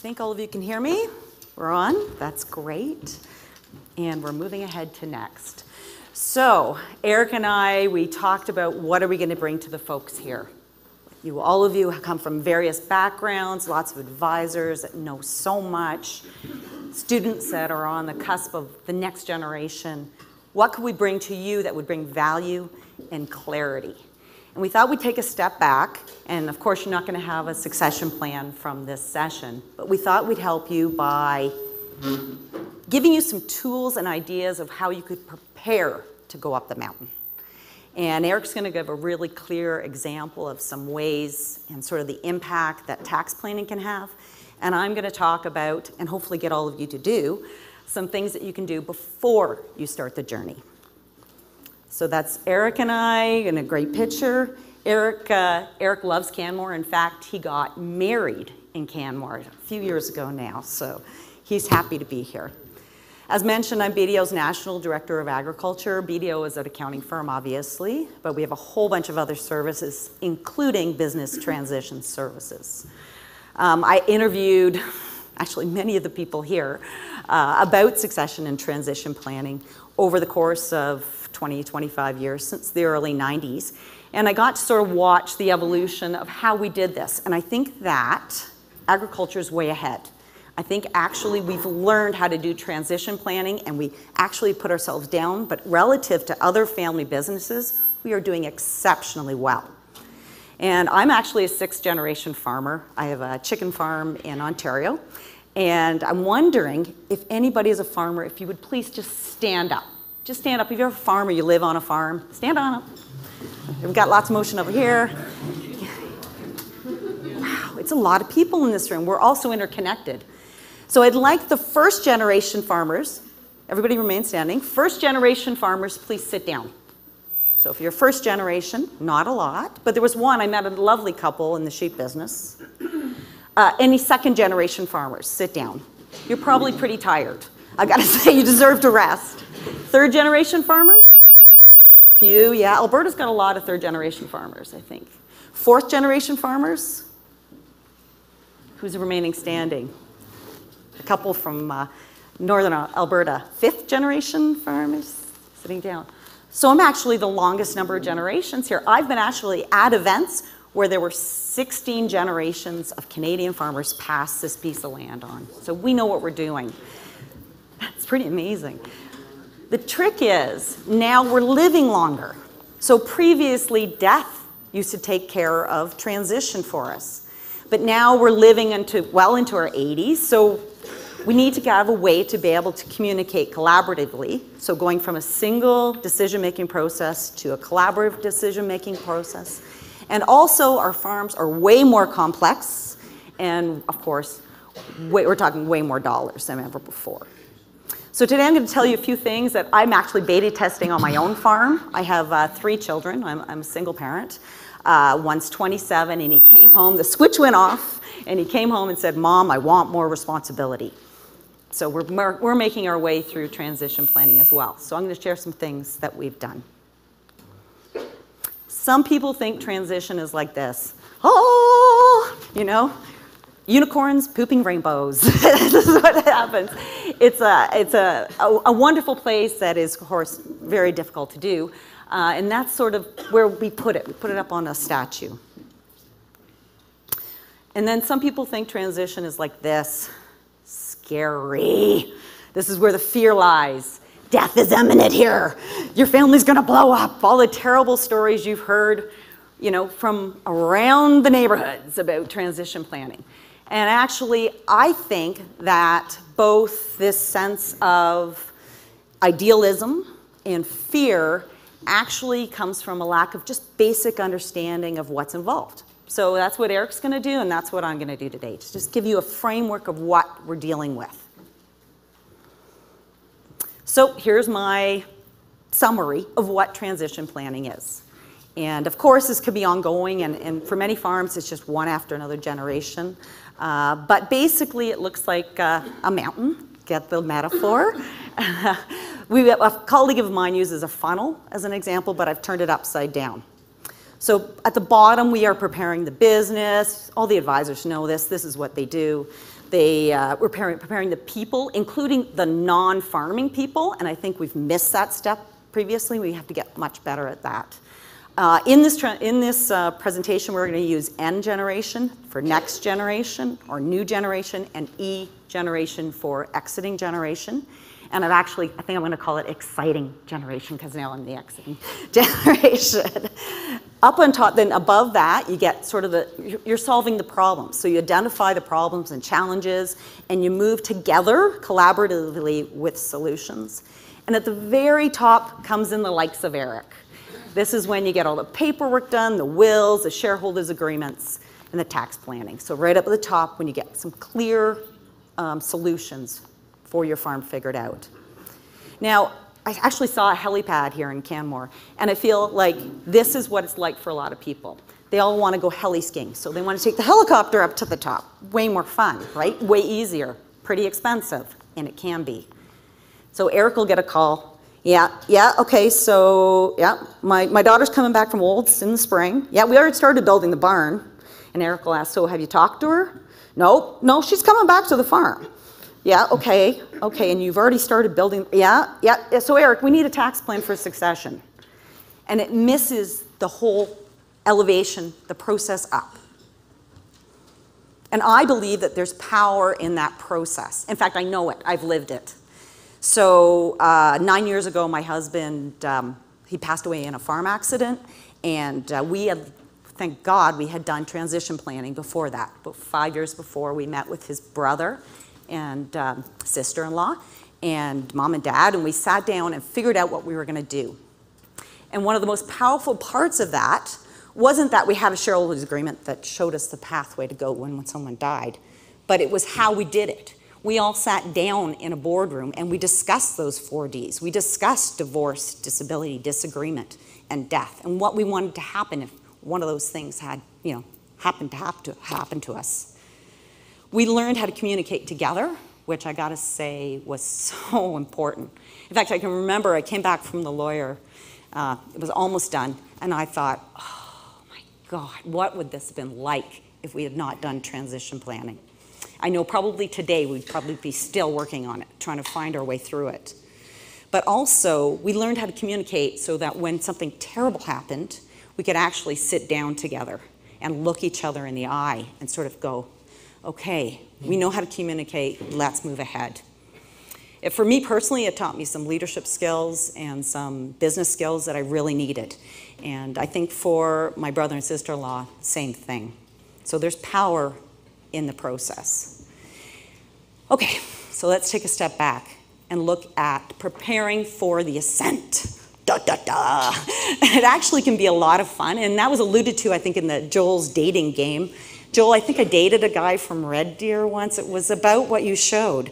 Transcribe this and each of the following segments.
think all of you can hear me. We're on. That's great. And we're moving ahead to next. So Eric and I, we talked about what are we going to bring to the folks here. All of you come from various backgrounds, lots of advisors that know so much, students that are on the cusp of the next generation. What could we bring to you that would bring value and clarity? And we thought we'd take a step back, and of course you're not going to have a succession plan from this session, but we thought we'd help you by giving you some tools and ideas of how you could prepare to go up the mountain. And Eric's going to give a really clear example of some ways and sort of the impact that tax planning can have. And I'm going to talk about, and hopefully get all of you to do, some things that you can do before you start the journey. So that's Eric and I in a great picture. Eric loves Canmore. In fact, he got married in Canmore a few years ago now, so he's happy to be here. As mentioned, I'm BDO's National Director of Agriculture. BDO is an accounting firm, obviously, but we have a whole bunch of other services, including business transition services. I interviewed, actually, many of the people here about succession and transition planning over the course of 20, 25 years, since the early 90s. And I got to sort of watch the evolution of how we did this. And I think that agriculture is way ahead. I think actually we've learned how to do transition planning, and we actually put ourselves down, but relative to other family businesses, we are doing exceptionally well. And I'm actually a sixth-generation farmer. I have a chicken farm in Ontario. And I'm wondering if anybody is a farmer, if you would please just stand up. Just stand up. If you're a farmer, you live on a farm, stand on up. We've got lots of motion over here. Wow, it's a lot of people in this room. We're also interconnected. So I'd like the first generation farmers, everybody remain standing. First generation farmers, please sit down. So if you're first generation, not a lot, but there was one, I met a lovely couple in the sheep business. Any second generation farmers, sit down. You're probably pretty tired. I gotta say, you deserve to rest. Third generation farmers? Few, yeah. Alberta's got a lot of third generation farmers, I think. Fourth generation farmers? Who's remaining standing? A couple from northern Alberta. Fifth generation farmers? Sitting down. So I'm actually the longest number of generations here. I've been actually at events where there were 16 generations of Canadian farmers pass this piece of land on. So we know what we're doing. That's pretty amazing. The trick is, now we're living longer. So previously, death used to take care of transition for us. But now we're living well into our 80s, so we need to have a way to be able to communicate collaboratively. So going from a single decision-making process to a collaborative decision-making process. And also, our farms are way more complex, and of course, we're talking way more dollars than ever before. So today I'm going to tell you a few things that I'm actually beta testing on my own farm. I have 3 children. I'm a single parent. One's 27, and he came home. The switch went off, and he came home and said, "Mom, I want more responsibility." So we're making our way through transition planning as well. So I'm going to share some things that we've done. Some people think transition is like this. Oh, you know, unicorns pooping rainbows. This is what happens. It's a wonderful place that is, of course, very difficult to do. And that's sort of where we put it. We put it up on a statue. And then some people think transition is like this. Scary. This is where the fear lies. Death is imminent here. Your family's going to blow up. All the terrible stories you've heard, you know, from around the neighborhoods about transition planning. And actually, I think that both this sense of idealism and fear actually comes from a lack of just basic understanding of what's involved. So that's what Eric's going to do, and that's what I'm going to do today, to just give you a framework of what we're dealing with. So here's my summary of what transition planning is. And of course, this could be ongoing, and for many farms, it's just one after another generation. But basically, it looks like a mountain. Get the metaphor. A colleague of mine uses a funnel as an example, but I've turned it upside down. So at the bottom, we are preparing the business. All the advisors know this. This is what they do. We're preparing the people, including the non-farming people, and I think we've missed that step previously. We have to get much better at that. In this presentation, we're going to use N generation for next generation, or new generation, and E generation for exiting generation. And I think I'm going to call it exciting generation, because now I'm the exiting generation. Up on top, then above that, you get sort of you're solving the problems. So you identify the problems and challenges, and you move together collaboratively with solutions. And at the very top comes in the likes of Eric. This is when you get all the paperwork done, the wills, the shareholders' agreements, and the tax planning. So right up at the top, when you get some clear solutions for your farm figured out. Now, I actually saw a helipad here in Canmore, and I feel like this is what it's like for a lot of people. They all want to go heli skiing, so they want to take the helicopter up to the top. Way more fun, right? Way easier, pretty expensive, and it can be. So Eric will get a call. Yeah, okay, so, yeah, my daughter's coming back from Olds in the spring. Yeah, we already started building the barn. And Eric will ask, so have you talked to her? No, she's coming back to the farm. Yeah, okay, and you've already started building, yeah, so Eric, we need a tax plan for succession. And it misses the whole elevation, the process up. And I believe that there's power in that process. In fact, I know it, I've lived it. So 9 years ago, my husband, he passed away in a farm accident, and thank God, we had done transition planning before that. About 5 years before, we met with his brother and sister-in-law and mom and dad, and we sat down and figured out what we were going to do. And one of the most powerful parts of that wasn't that we had a shareholders agreement that showed us the pathway to go when someone died, but it was how we did it. We all sat down in a boardroom and we discussed those 4 Ds. We discussed divorce, disability, disagreement, and death, and what we wanted to happen if one of those things had, happened to happen to us. We learned how to communicate together, which I gotta say was so important. In fact, I can remember I came back from the lawyer, it was almost done, and I thought, oh my God, what would this have been like if we had not done transition planning? I know probably today we'd probably be still working on it, trying to find our way through it. But also, we learned how to communicate so that when something terrible happened, we could actually sit down together and look each other in the eye and sort of go, okay, we know how to communicate, let's move ahead. For me personally, it taught me some leadership skills and some business skills that I really needed. And I think for my brother and sister-in-law, same thing. So there's power in the process. Okay, so let's take a step back and look at preparing for the ASCENT. It actually can be a lot of fun, and that was alluded to, I think, in the Joel's dating game. Joel, I think I dated a guy from Red Deer once. It was about what you showed.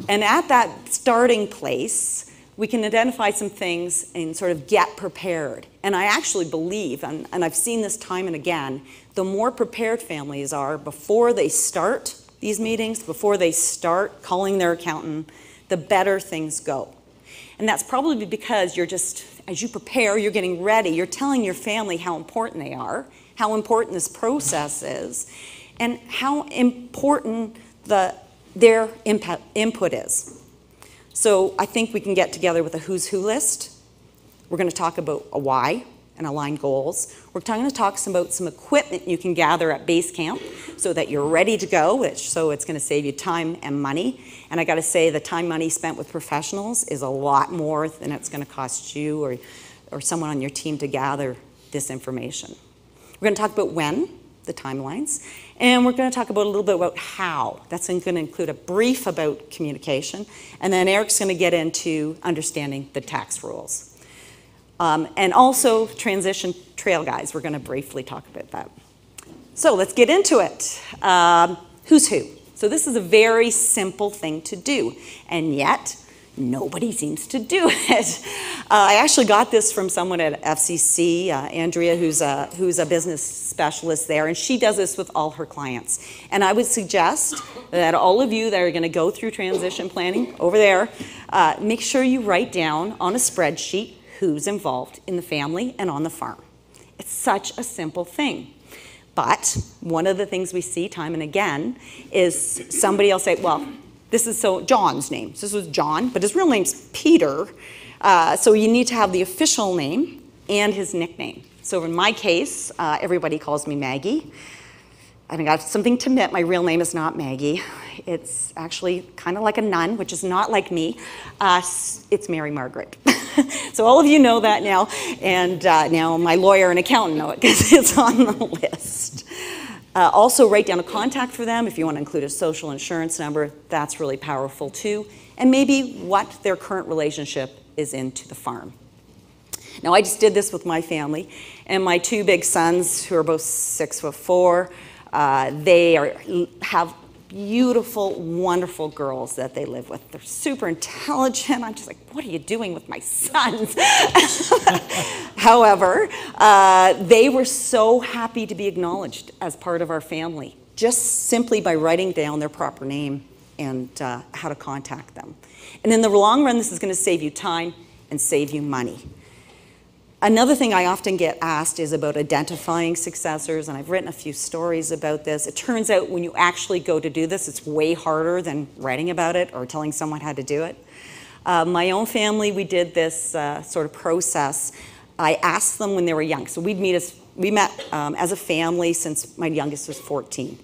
And at that starting place, we can identify some things and sort of get prepared. And I actually believe, and I've seen this time and again, the more prepared families are before they start these meetings, before they start calling their accountant, the better things go. And that's probably because you're just, as you prepare, you're getting ready, you're telling your family how important they are, how important this process is, and how important their input is. So I think we can get together with a who's who list. We're going to talk about a why and align goals. We're going to talk about some equipment you can gather at base camp so that you're ready to go, so it's going to save you time and money. And I got to say, the time money spent with professionals is a lot more than it's going to cost you or someone on your team to gather this information. We're going to talk about when, the timelines, and we're going to talk about a little bit about how. That's going to include a brief about communication, and then Eric's going to get into understanding the tax rules. And also transition trail guides. We're going to briefly talk about that. So let's get into it. Who's who? So this is a very simple thing to do, and yet nobody seems to do it. I actually got this from someone at FCC, Andrea, who's a business specialist there, and she does this with all her clients. And I would suggest that all of you that are going to go through transition planning over there, make sure you write down on a spreadsheet who's involved in the family and on the farm. It's such a simple thing. But one of the things we see time and again is somebody will say, well, this is John's name. So this was John, but his real name's Peter. So you need to have the official name and his nickname. So in my case, everybody calls me Maggie. And I got something to admit, my real name is not Maggie. It's actually kind of like a nun, which is not like me. It's Mary Margaret. So all of you know that now, and now my lawyer and accountant know it because it's on the list. Also write down a contact for them if you want to include a social insurance number. That's really powerful too. And maybe what their current relationship is into the farm. Now I just did this with my family, and my two big sons, who are both 6'4", they have beautiful, wonderful girls that they live with. They're super intelligent. I'm just like, what are you doing with my sons? However, they were so happy to be acknowledged as part of our family, just simply by writing down their proper name and how to contact them. And in the long run, this is going to save you time and save you money. Another thing I often get asked is about identifying successors, and I've written a few stories about this. It turns out when you actually go to do this, it's way harder than writing about it or telling someone how to do it. My own family, we did this sort of process. I asked them when they were young. So we met as a family since my youngest was 14.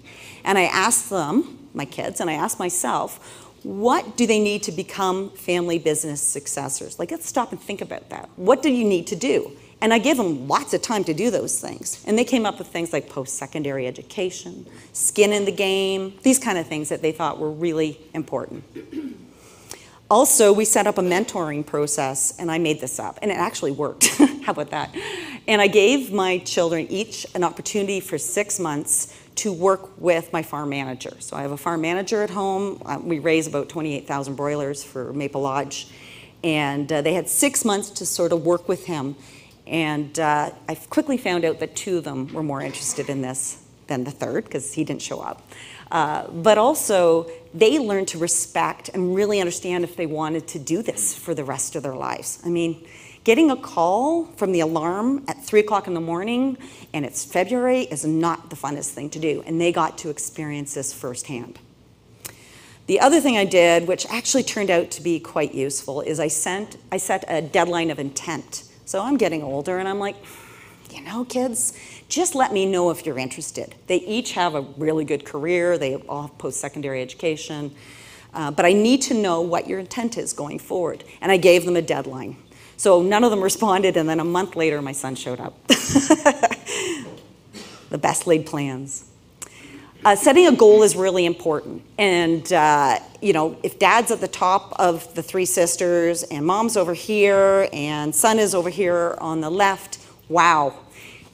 And I asked them, my kids, and I asked myself, what do they need to become family business successors? Like, let's stop and think about that. What do you need to do? And I gave them lots of time to do those things. And they came up with things like post-secondary education, skin in the game, these kind of things that they thought were really important. Also, we set up a mentoring process, and I made this up, and it actually worked. How about that? And I gave my children each an opportunity for 6 months to work with my farm manager. So I have a farm manager at home. We raise about 28,000 broilers for Maple Lodge. And they had 6 months to sort of work with him. And I quickly found out that 2 of them were more interested in this than the third, because he didn't show up. But also, they learned to respect and really understand if they wanted to do this for the rest of their lives. I mean, getting a call from the alarm at 3 o'clock in the morning and it's February is not the funnest thing to do, and they got to experience this firsthand. The other thing I did, which actually turned out to be quite useful, is I set a deadline of intent. So I'm getting older and I'm like, you know, kids, just let me know if you're interested. They each have a really good career, they all have post-secondary education, but I need to know what your intent is going forward. And I gave them a deadline. So none of them responded, and then a month later, my son showed up. The best laid plans. Setting a goal is really important. And, you know, if dad's at the top of the 3 sisters, and mom's over here, and son is over here on the left, wow,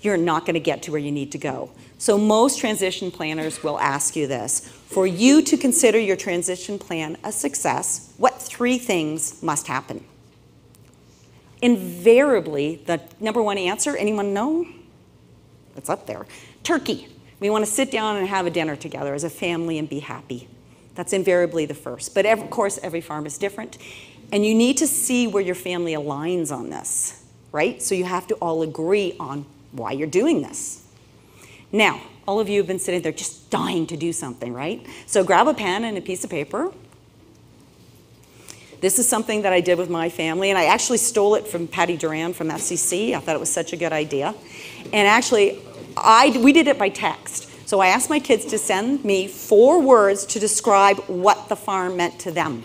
you're not going to get to where you need to go. So most transition planners will ask you this. For you to consider your transition plan a success, what 3 things must happen? Invariably, the #1 answer, anyone know? It's up there. Turkey. We want to sit down and have a dinner together as a family and be happy. That's invariably the first. But of course, every farm is different. And you need to see where your family aligns on this, right? So you have to all agree on why you're doing this. Now, all of you have been sitting there just dying to do something, right? So grab a pen and a piece of paper. This is something that I did with my family, and I actually stole it from Patty Duran from FCC. I thought it was such a good idea. And actually, we did it by text. So I asked my kids to send me 4 words to describe what the farm meant to them.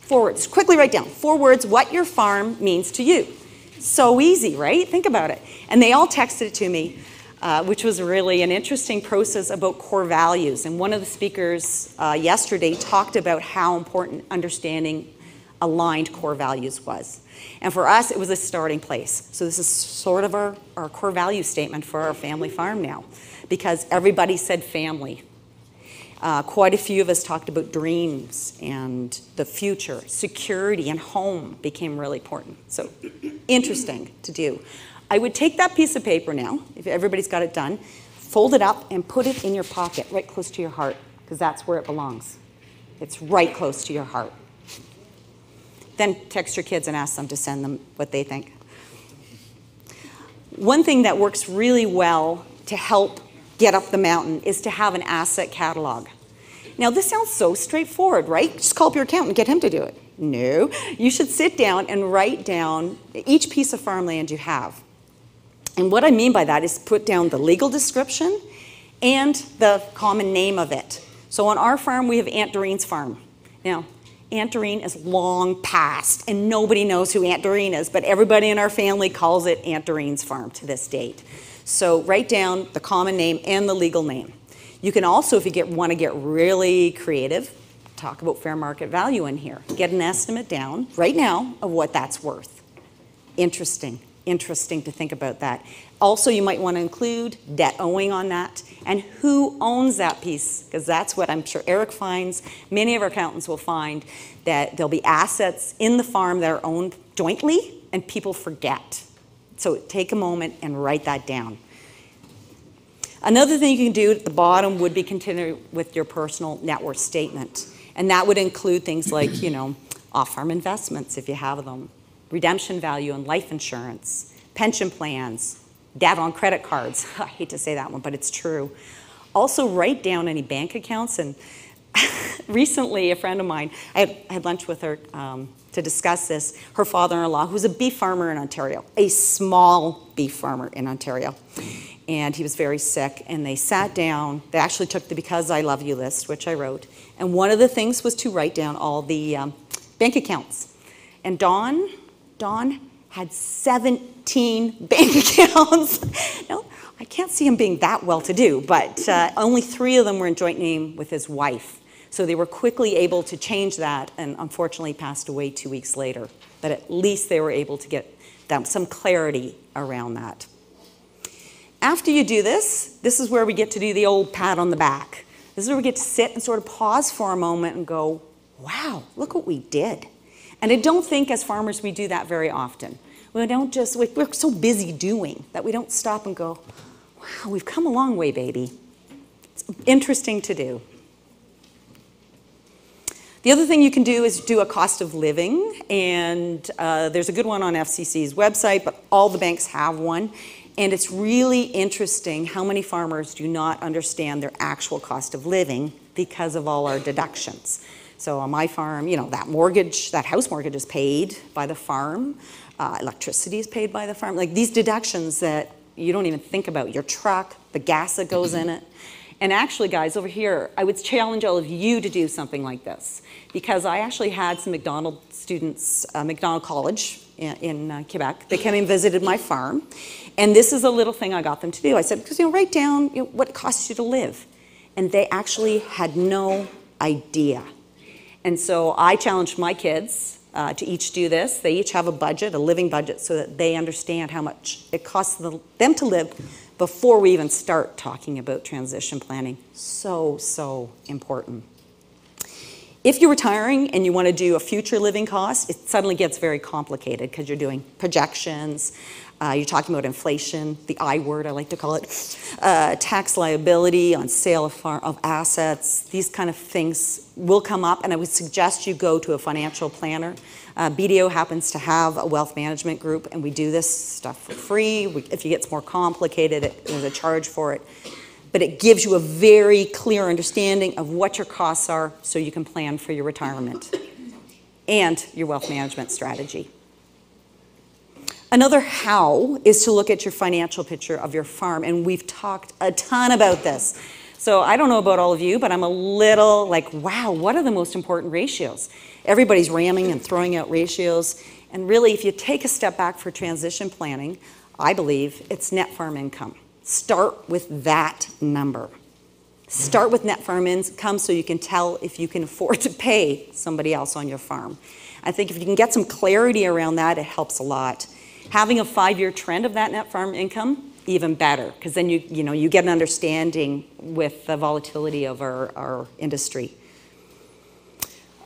4 words. Quickly write down 4 words, what your farm means to you. So easy, right? Think about it. And they all texted it to me, which was really an interesting process about core values. And one of the speakers yesterday talked about how important understanding aligned core values was. And for us, it was a starting place. So this is sort of our core value statement for our family farm now, because everybody said family. Quite a few of us talked about dreams and the future. Security and home became really important. So interesting to do. I would take that piece of paper now, if everybody's got it done, fold it up and put it in your pocket, right close to your heart, because that's where it belongs. It's right close to your heart. Then text your kids and ask them to send them what they think. One thing that works really well to help get up the mountain is to have an asset catalog. Now, this sounds so straightforward, right? Just call up your accountant and get him to do it. No, you should sit down and write down each piece of farmland you have. And what I mean by that is put down the legal description and the common name of it. So on our farm, we have Aunt Doreen's farm. Now, Aunt Doreen is long past, and nobody knows who Aunt Doreen is, but everybody in our family calls it Aunt Doreen's farm to this date. So write down the common name and the legal name. You can also, if you want to get really creative, talk about fair market value in here. Get an estimate down right now of what that's worth. Interesting to think about that. Also, you might want to include debt owing on that and who owns that piece, because that's what I'm sure Eric finds. Many of our accountants will find that there'll be assets in the farm that are owned jointly and people forget. So take a moment and write that down. Another thing you can do at the bottom would be continue with your personal net worth statement. And that would include things like, off-farm investments if you have them, redemption value on life insurance, pension plans, debt on credit cards. I hate to say that one, but it's true. Also write down any bank accounts. And recently, a friend of mine, I had lunch with her to discuss this, her father-in-law, who's a beef farmer in Ontario, a small beef farmer in Ontario. And he was very sick, and they sat down. They actually took the Because I Love You list, which I wrote. And one of the things was to write down all the bank accounts. And Don had 17 bank accounts. No, I can't see him being that well-to-do, but only 3 of them were in joint name with his wife. So they were quickly able to change that, and unfortunately passed away 2 weeks later. But at least they were able to get some clarity around that. After you do this is where we get to do the old pat on the back. This is where we get to sit and sort of pause for a moment and go, wow, look what we did. And I don't think as farmers we do that very often. We're so busy doing that we don't stop and go, wow, we've come a long way, baby. It's interesting to do. The other thing you can do is do a cost of living, and there's a good one on FCC's website, but all the banks have one. And it's really interesting how many farmers do not understand their actual cost of living because of all our deductions. So on my farm, that house mortgage is paid by the farm, electricity is paid by the farm. Like these deductions that you don't even think about, your truck, the gas that goes in it. And actually, guys, over here, I would challenge all of you to do something like this, because I actually had some McDonald students, McDonald College in Quebec. They came and visited my farm. And this is a little thing I got them to do. I said, because write down what it costs you to live. And they actually had no idea. And so I challenged my kids to each do this. They each have a budget, a living budget, so that they understand how much it costs them to live before we even start talking about transition planning. So important. If you're retiring and you want to do a future living cost, it suddenly gets very complicated because you're doing projections, you're talking about inflation, the I word I like to call it, tax liability on sale of assets. These kind of things will come up, and I would suggest you go to a financial planner. BDO happens to have a wealth management group, and we do this stuff for free. If it gets more complicated, there's a charge for it. But it gives you a very clear understanding of what your costs are so you can plan for your retirement and your wealth management strategy. Another how is to look at your financial picture of your farm, and we've talked a ton about this. So I don't know about all of you, but I'm a little like, wow, what are the most important ratios? Everybody's ramming and throwing out ratios, and really if you take a step back for transition planning, I believe it's net farm income. Start with that number. Start with net farm income so you can tell if you can afford to pay somebody else on your farm. I think if you can get some clarity around that, it helps a lot. Having a 5-year trend of that net farm income, even better, because then you get an understanding with the volatility of our industry.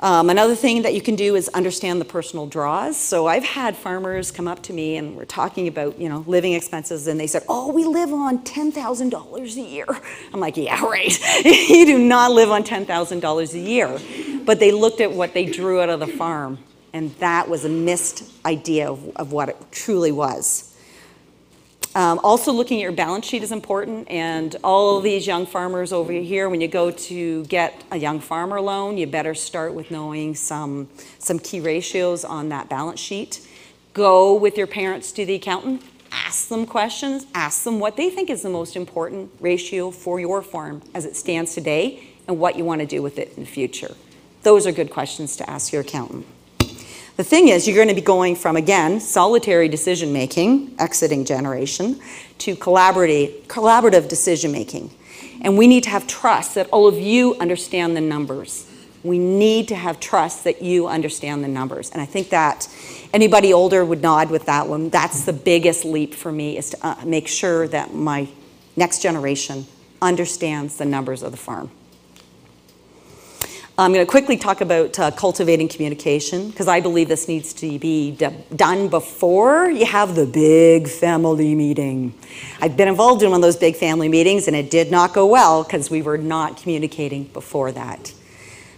Another thing that you can do is understand the personal draws. So I've had farmers come up to me and we're talking about living expenses, and they said, oh, we live on $10,000 a year. I'm like, yeah, right. You do not live on $10,000 a year. But they looked at what they drew out of the farm, and that was a missed idea of what it truly was. Also looking at your balance sheet is important, and all of these young farmers over here, when you go to get a young farmer loan, you better start with knowing some key ratios on that balance sheet. Go with your parents to the accountant, ask them questions, ask them what they think is the most important ratio for your farm as it stands today and what you want to do with it in the future. Those are good questions to ask your accountant. The thing is, you're going to be going from, again, solitary decision-making, exiting generation, to collaborative decision-making. And we need to have trust that all of you understand the numbers. We need to have trust that you understand the numbers. And I think that anybody older would nod with that one. That's the biggest leap for me, is to make sure that my next generation understands the numbers of the farm. I'm going to quickly talk about cultivating communication, because I believe this needs to be done before you have the big family meeting. I've been involved in one of those big family meetings, and it did not go well because we were not communicating before that.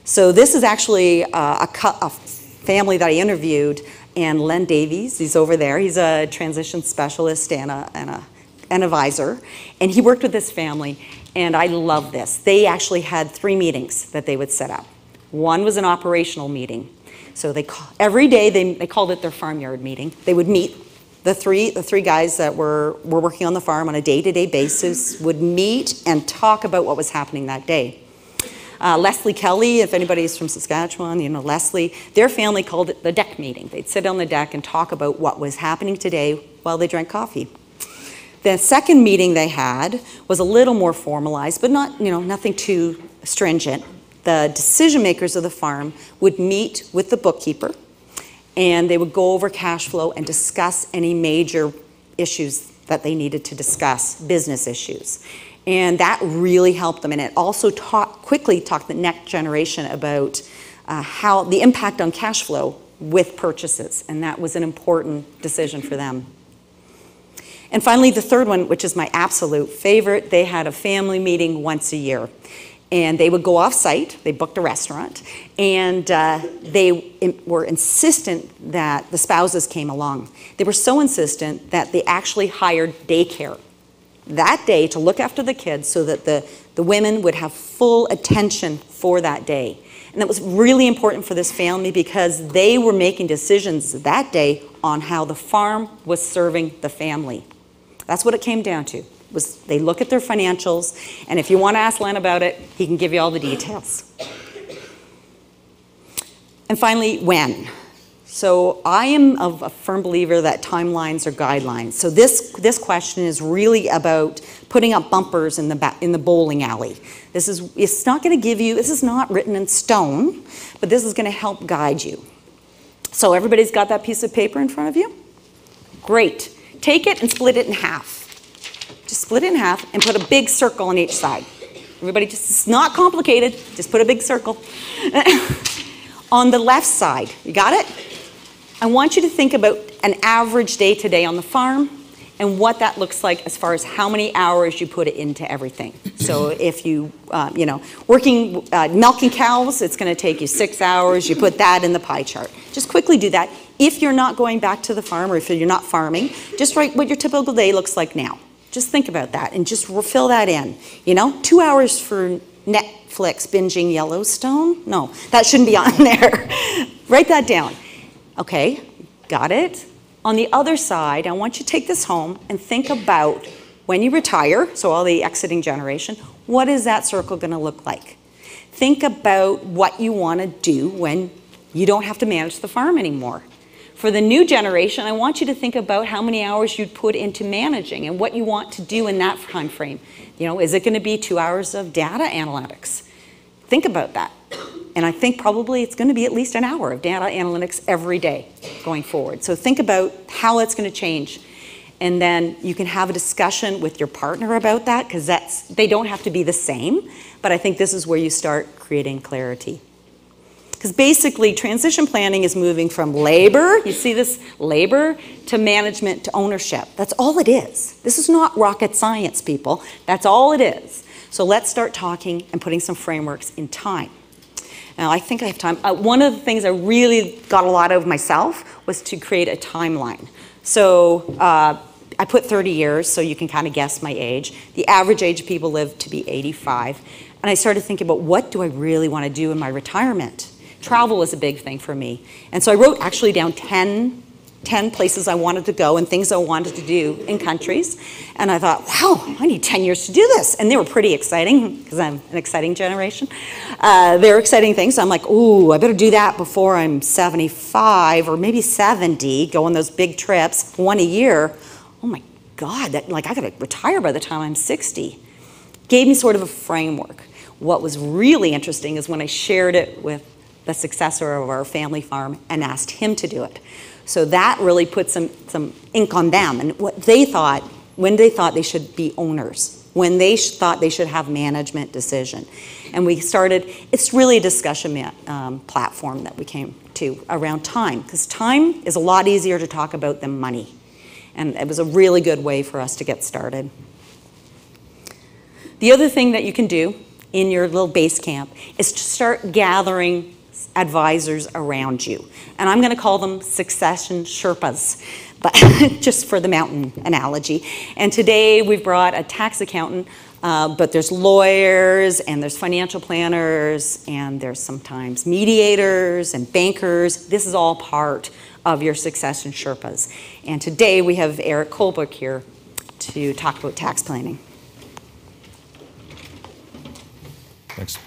So this is actually a family that I interviewed, and Len Davies, he's over there. He's a transition specialist and an advisor, and he worked with this family. And I love this. They actually had 3 meetings that they would set up. One was an operational meeting. So every day they called it their farmyard meeting. They would meet, the three guys that were working on the farm on a day-to-day basis would meet and talk about what was happening that day. Leslie Kelly, if anybody's from Saskatchewan, you know Leslie, their family called it the deck meeting. They'd sit on the deck and talk about what was happening today while they drank coffee. The second meeting they had was a little more formalized, but not, nothing too stringent. The decision makers of the farm would meet with the bookkeeper, and they would go over cash flow and discuss any major issues that they needed to discuss, business issues. And that really helped them. And it also quickly talked the next generation about how the impact on cash flow with purchases. And that was an important decision for them. And finally, the third one, which is my absolute favorite, they had a family meeting once a year. And they would go off-site, they booked a restaurant, and they were insistent that the spouses came along. They were so insistent that they actually hired daycare that day to look after the kids so that the women would have full attention for that day. And that was really important for this family because they were making decisions that day on how the farm was serving the family. That's what it came down to. They look at their financials, and if you want to ask Len about it, he can give you all the details. And finally, when. So I am a firm believer that timelines are guidelines. So this question is really about putting up bumpers in the bowling alley. It's not going to give you, this is not written in stone, but this is going to help guide you. So everybody's got that piece of paper in front of you? Great. Take it and split it in half. Just split it in half and put a big circle on each side. Everybody, it's not complicated, just put a big circle. On the left side, you got it? I want you to think about an average day today on the farm and what that looks like as far as how many hours you put it into everything. So if you, milking cows, it's going to take you 6 hours. You put that in the pie chart. Just quickly do that. If you're not going back to the farm or if you're not farming, just write what your typical day looks like now. Just think about that and just fill that in. 2 hours for Netflix binging Yellowstone? No, that shouldn't be on there. Write that down. Okay, got it. On the other side, I want you to take this home and think about when you retire, so all the exiting generation, what is that circle going to look like? Think about what you want to do when you don't have to manage the farm anymore. For the new generation, I want you to think about how many hours you'd put into managing and what you want to do in that time frame. Is it going to be 2 hours of data analytics? Think about that. And I think probably it's going to be at least an hour of data analytics every day going forward. So think about how it's going to change. And then you can have a discussion with your partner about that because they don't have to be the same. But I think this is where you start creating clarity. Because basically, transition planning is moving from labor, you see this, labor, to management to ownership. That's all it is. This is not rocket science, people. That's all it is. So let's start talking and putting some frameworks in time. Now, I think I have time. One of the things I really got a lot out of myself was to create a timeline. So I put 30 years, so you can kind of guess my age. The average age of people live to be 85. And I started thinking about, what do I really want to do in my retirement? Travel was a big thing for me. And so I wrote actually down 10 places I wanted to go and things I wanted to do in countries. And I thought, wow, I need 10 years to do this. And they were pretty exciting, because I'm an exciting generation. They were exciting things. So I'm like, ooh, I better do that before I'm 75 or maybe 70, go on those big trips, one a year. Oh my God, I gotta retire by the time I'm 60. Gave me sort of a framework. What was really interesting is when I shared it with the successor of our family farm and asked him to do it. So that really put some ink on them and what they thought, when they thought they should be owners, when they thought they should have management decision. And we started, it's really a discussion platform that we came to around time, because time is a lot easier to talk about than money. And it was a really good way for us to get started. The other thing that you can do in your little base camp is to start gathering advisors around you. And I'm going to call them succession Sherpas, but just for the mountain analogy. And today we've brought a tax accountant, but there's lawyers and there's financial planners and there's sometimes mediators and bankers. This is all part of your succession Sherpas. And today we have Eric Colberg here to talk about tax planning. Thanks.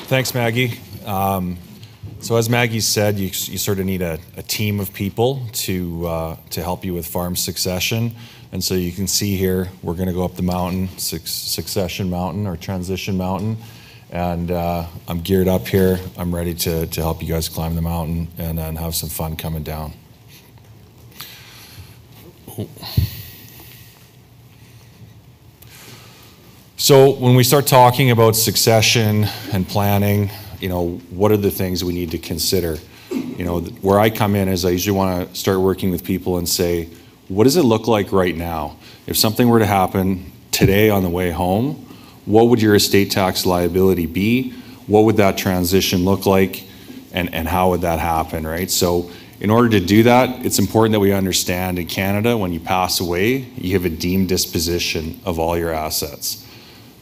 Thanks, Maggie. So as Maggie said, you sort of need a team of people to help you with farm succession. And so you can see here, we're going to go up the mountain, succession mountain or transition mountain. And I'm geared up here. I'm ready to help you guys climb the mountain and then have some fun coming down. Oh. So when we start talking about succession and planning, what are the things we need to consider? Where I come in is I usually want to start working with people and say, what does it look like right now? If something were to happen today on the way home, what would your estate tax liability be? What would that transition look like? And how would that happen, right? So in order to do that, it's important that we understand in Canada, when you pass away, you have a deemed disposition of all your assets.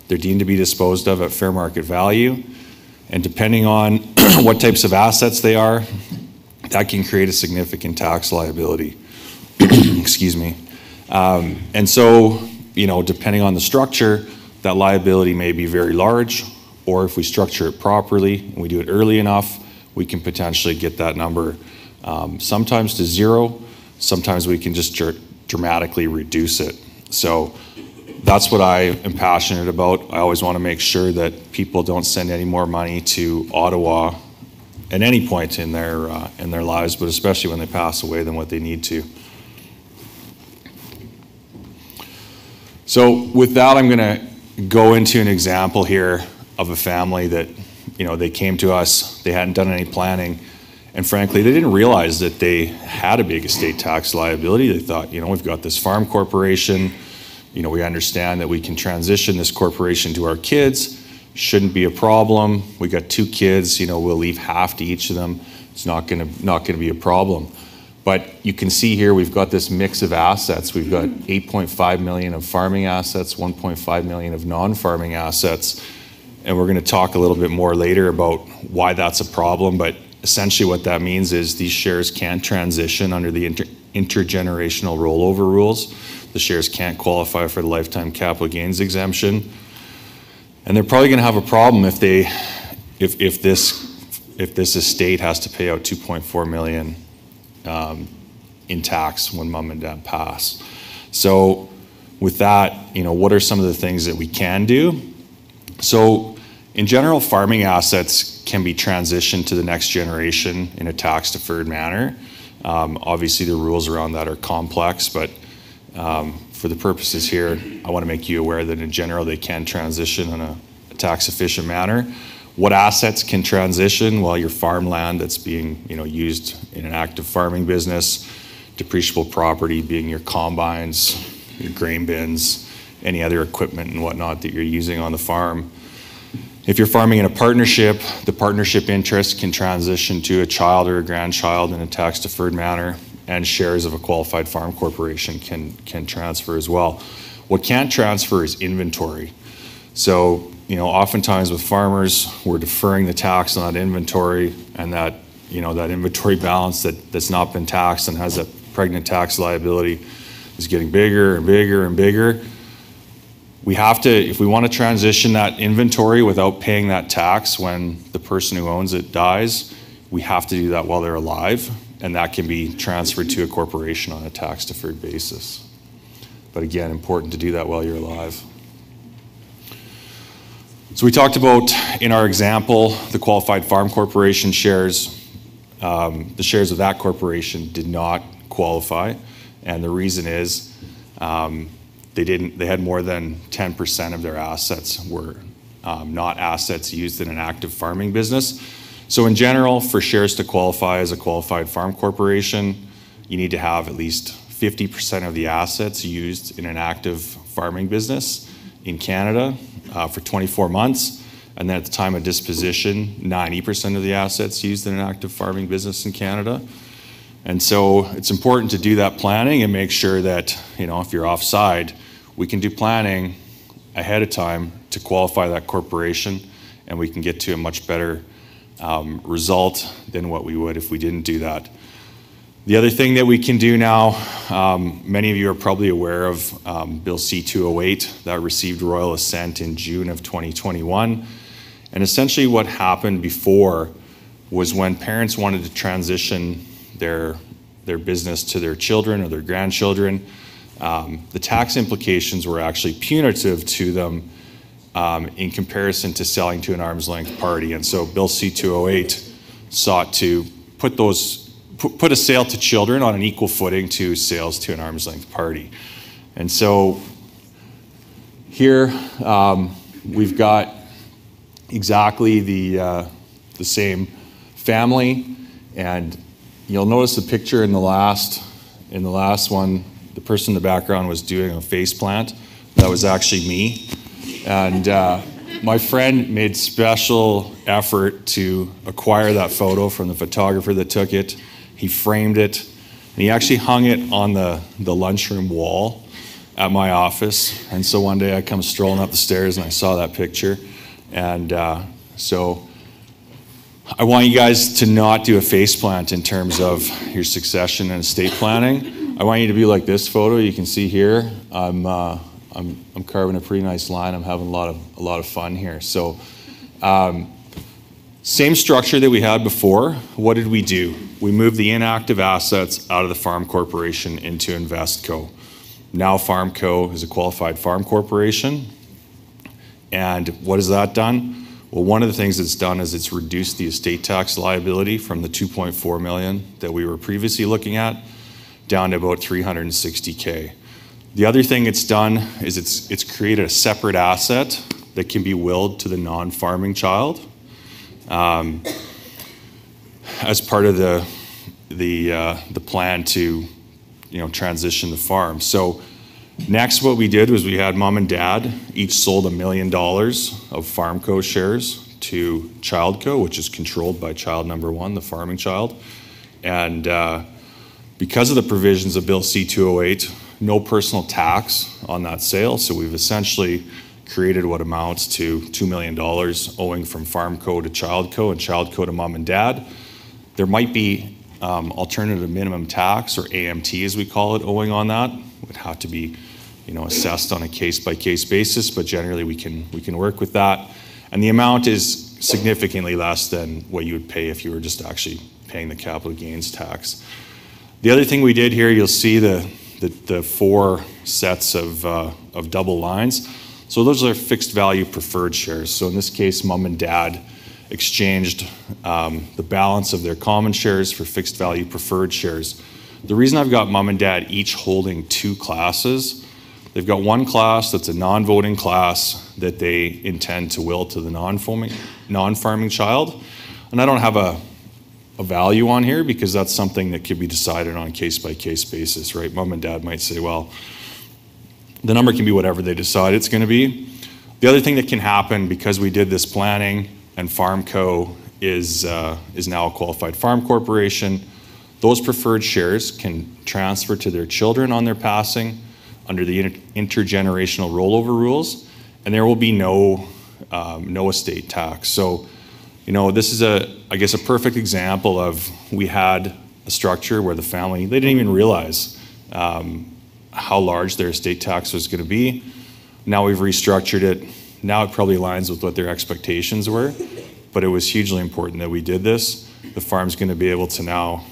They're deemed to be disposed of at fair market value. And depending on what types of assets they are, that can create a significant tax liability. Excuse me. And so, depending on the structure, that liability may be very large, or if we structure it properly and we do it early enough, we can potentially get that number sometimes to zero. Sometimes we can just dramatically reduce it. So that's what I am passionate about. I always want to make sure that people don't send any more money to Ottawa at any point in their lives, but especially when they pass away, than what they need to. So with that, I'm going to go into an example here of a family that, they came to us, they hadn't done any planning, and frankly, they didn't realize that they had a big estate tax liability. They thought, we've got this farm corporation, we understand that we can transition this corporation to our kids, shouldn't be a problem. We got 2 kids, we'll leave half to each of them. It's not gonna be a problem. But you can see here we've got this mix of assets. We've got 8.5 million of farming assets, 1.5 million of non-farming assets. And we're gonna talk a little bit more later about why that's a problem. But essentially what that means is these shares can't transition under the intergenerational rollover rules. The shares can't qualify for the lifetime capital gains exemption. And they're probably gonna have a problem if this estate has to pay out 2.4 million in tax when mom and dad pass. So with that, what are some of the things that we can do? So in general, farming assets can be transitioned to the next generation in a tax deferred manner. Obviously the rules around that are complex, but for the purposes here, I want to make you aware that in general they can transition in a tax efficient manner. What assets can transition? Well, your farmland that's being used in an active farming business, depreciable property being your combines, your grain bins, any other equipment and whatnot that you're using on the farm. If you're farming in a partnership, the partnership interest can transition to a child or a grandchild in a tax-deferred manner, and shares of a qualified farm corporation can transfer as well. What can't transfer is inventory. So, oftentimes with farmers, we're deferring the tax on that inventory, and that inventory balance that's not been taxed and has a pregnant tax liability is getting bigger and bigger and bigger. We have to, if we want to transition that inventory without paying that tax when the person who owns it dies, we have to do that while they're alive, and that can be transferred to a corporation on a tax-deferred basis. But again, important to do that while you're alive. So we talked about, in our example, the qualified farm corporation shares. The shares of that corporation did not qualify, and the reason is they had more than 10% of their assets were not assets used in an active farming business. So in general, for shares to qualify as a qualified farm corporation, you need to have at least 50% of the assets used in an active farming business in Canada for 24 months. And then at the time of disposition, 90% of the assets used in an active farming business in Canada. And so it's important to do that planning and make sure that, if you're offside, we can do planning ahead of time to qualify that corporation, and we can get to a much better result than what we would if we didn't do that. The other thing that we can do now, many of you are probably aware of Bill C-208 that received royal assent in June of 2021. And essentially what happened before was when parents wanted to transition their business to their children or their grandchildren, the tax implications were actually punitive to them in comparison to selling to an arm's length party. And so Bill C-208 sought to put a sale to children on an equal footing to sales to an arm's length party. And so here we've got exactly the same family, and you'll notice the picture in the last one, the person in the background was doing a face plant. That was actually me. And my friend made special effort to acquire that photo from the photographer that took it. He framed it, and he actually hung it on the lunchroom wall at my office. And so one day I come strolling up the stairs and I saw that picture. And so I want you guys to not do a faceplant in terms of your succession and estate planning. I want you to be like this photo you can see here. I'm carving a pretty nice line. I'm having a lot of fun here. So same structure that we had before. What did we do? We moved the inactive assets out of the farm corporation into InvestCo. Now FarmCo is a qualified farm corporation. And what has that done? Well, one of the things it's done is it's reduced the estate tax liability from the $2.4 million that we were previously looking at down to about $360K. The other thing it's done is it's created a separate asset that can be willed to the non-farming child as part of the plan to transition the farm. So next, what we did was we had mom and dad each sold $1 million of FarmCo shares to ChildCo, which is controlled by child number one, the farming child. And because of the provisions of Bill C-208, no personal tax on that sale. So we've essentially created what amounts to $2 million owing from FarmCo to ChildCo and ChildCo to mom and dad. There might be alternative minimum tax, or AMT as we call it, owing on that. It would have to be assessed on a case-by-case basis, but generally we can work with that. And the amount is significantly less than what you would pay if you were just actually paying the capital gains tax. The other thing we did here, you'll see the four sets of double lines. So those are fixed value preferred shares. So in this case, mom and dad exchanged the balance of their common shares for fixed value preferred shares. The reason I've got mom and dad each holding two classes, they've got one class that's a non-voting class that they intend to will to the non-farming child. And I don't have a value on here because that's something that could be decided on a case-by-case basis, right? Mom and dad might say, well, the number can be whatever they decide it's going to be. The other thing that can happen because we did this planning and FarmCo is now a qualified farm corporation, those preferred shares can transfer to their children on their passing under the intergenerational rollover rules, and there will be no estate tax. So, this is I guess a perfect example of we had a structure where the family, they didn't even realize how large their estate tax was going to be. Now we've restructured it. Now it probably aligns with what their expectations were, but it was hugely important that we did this. The farm's going to be able to now,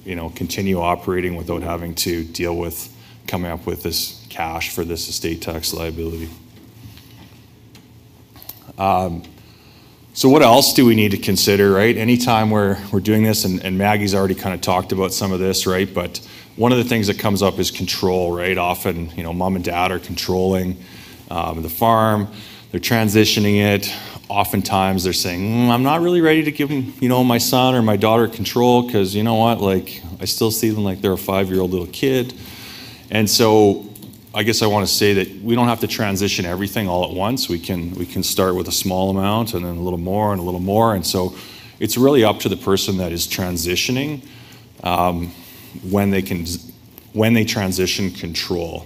continue operating without having to deal with coming up with this cash for this estate tax liability. So what else do we need to consider, right? Anytime we're doing this, and Maggie's already kind of talked about some of this, right? But one of the things that comes up is control, right? Often, mom and dad are controlling the farm. They're transitioning it. Oftentimes they're saying, I'm not really ready to give my son or my daughter control because you know what, like I still see them like they're a 5-year-old little kid. And so I guess I want to say that we don't have to transition everything all at once. We can start with a small amount and then a little more and a little more. And so it's really up to the person that is transitioning when they transition control.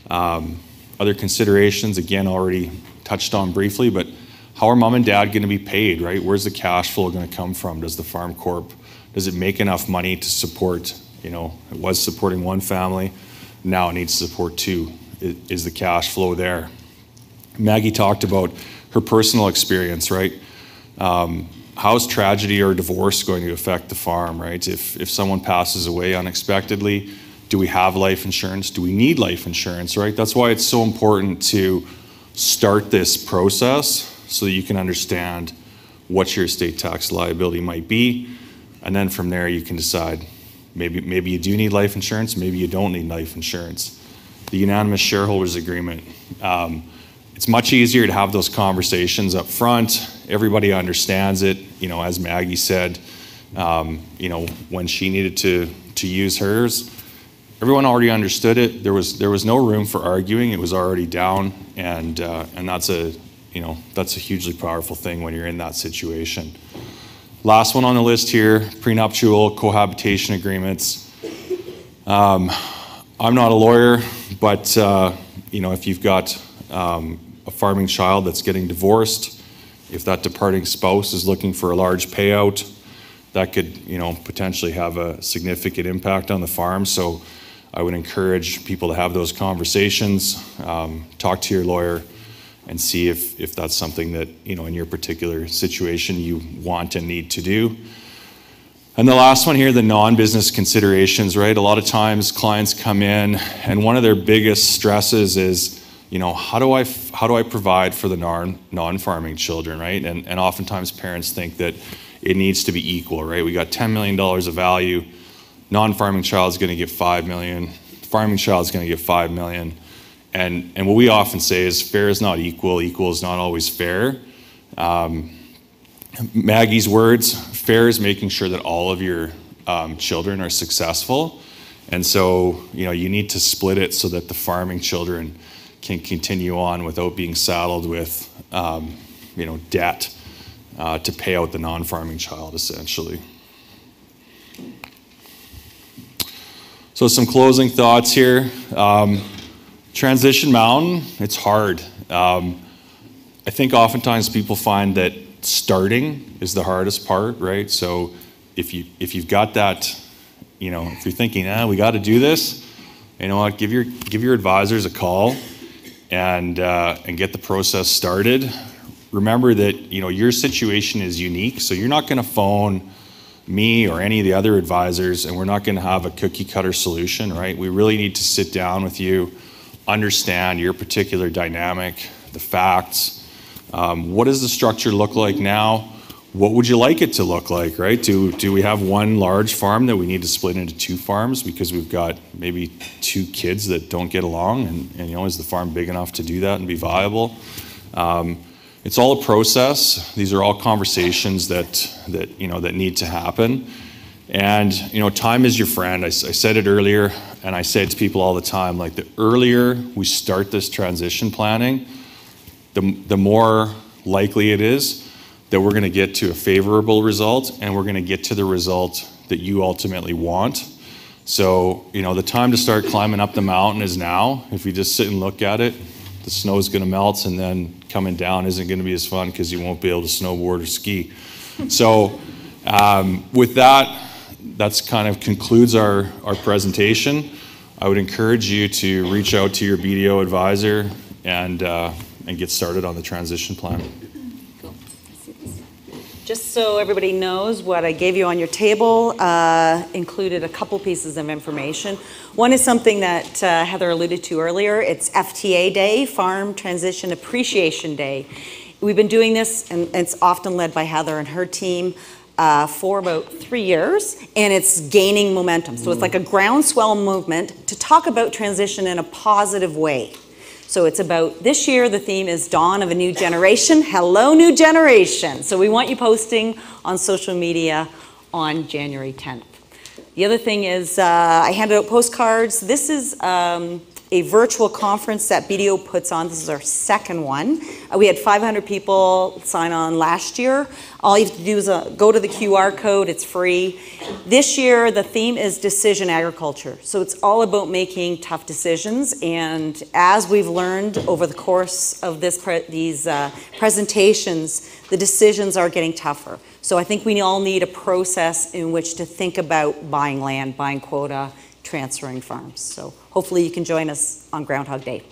Other considerations, again, already touched on briefly, but how are mom and dad going to be paid, right? Where's the cash flow going to come from? Does the farm corp, does it make enough money to support, it was supporting one family, now it needs to support two. Is the cash flow there? Maggie talked about her personal experience, right? How's tragedy or divorce going to affect the farm, right? If someone passes away unexpectedly, do we have life insurance? Do we need life insurance, right? That's why it's so important to start this process so that you can understand what your estate tax liability might be. And then from there, you can decide maybe you do need life insurance, maybe you don't need life insurance. The unanimous shareholders agreement. It's much easier to have those conversations up front. Everybody understands it. As Maggie said, when she needed to use hers, everyone already understood it. There was no room for arguing. It was already down, and that's a hugely powerful thing when you're in that situation. Last one on the list here: prenuptial cohabitation agreements. I'm not a lawyer, but if you've got a farming child that's getting divorced, if that departing spouse is looking for a large payout, that could potentially have a significant impact on the farm. So I would encourage people to have those conversations, talk to your lawyer, and see if that's something that, in your particular situation you want and need to do. And the last one here, the non-business considerations, right? A lot of times clients come in and one of their biggest stresses is, how do I provide for the non-farming children, right? And oftentimes parents think that it needs to be equal, right? We got $10 million of value, non-farming child's gonna get $5 million, farming child's gonna get $5 million. And what we often say is fair is not equal is not always fair. Maggie's words, fair is making sure that all of your children are successful. And so, you need to split it so that the farming children can continue on without being saddled with, debt to pay out the non-farming child, essentially. So some closing thoughts here. Transition mountain, it's hard. I think oftentimes people find that starting is the hardest part, right? So if you've got that, if you're thinking, we got to do this, you know what? Give your advisors a call and get the process started. Remember that your situation is unique, so you're not going to phone me or any of the other advisors, and we're not going to have a cookie cutter solution, right? We really need to sit down with you, understand your particular dynamic, the facts. What does the structure look like now? What would you like it to look like, right? Do we have one large farm that we need to split into two farms because we've got maybe two kids that don't get along, and is the farm big enough to do that and be viable? It's all a process. These are all conversations that need to happen. And time is your friend. I said it earlier, and I say it to people all the time, like the earlier we start this transition planning, the more likely it is that we're going to get to a favorable result, and we're going to get to the result that you ultimately want. So, the time to start climbing up the mountain is now. If you just sit and look at it, the snow is going to melt, and then coming down isn't going to be as fun because you won't be able to snowboard or ski. So with that's kind of concludes our presentation. I would encourage you to reach out to your BDO advisor and get started on the transition plan. Just so everybody knows, what I gave you on your table included a couple pieces of information. One is something that Heather alluded to earlier. It's FTA Day, Farm Transition Appreciation Day. We've been doing this, and it's often led by Heather and her team, for about 3 years, and it's gaining momentum. So it's like a groundswell movement to talk about transition in a positive way. So it's about, this year the theme is Dawn of a New Generation. Hello, new generation. So we want you posting on social media on January 10th. The other thing is I handed out postcards. This is a virtual conference that BDO puts on. This is our second one. We had 500 people sign on last year. All you have to do is go to the QR code. It's free. This year, the theme is decision agriculture. So it's all about making tough decisions. And as we've learned over the course of these presentations, the decisions are getting tougher. So I think we all need a process in which to think about buying land, buying quota, transferring farms. So hopefully you can join us on Groundhog Day.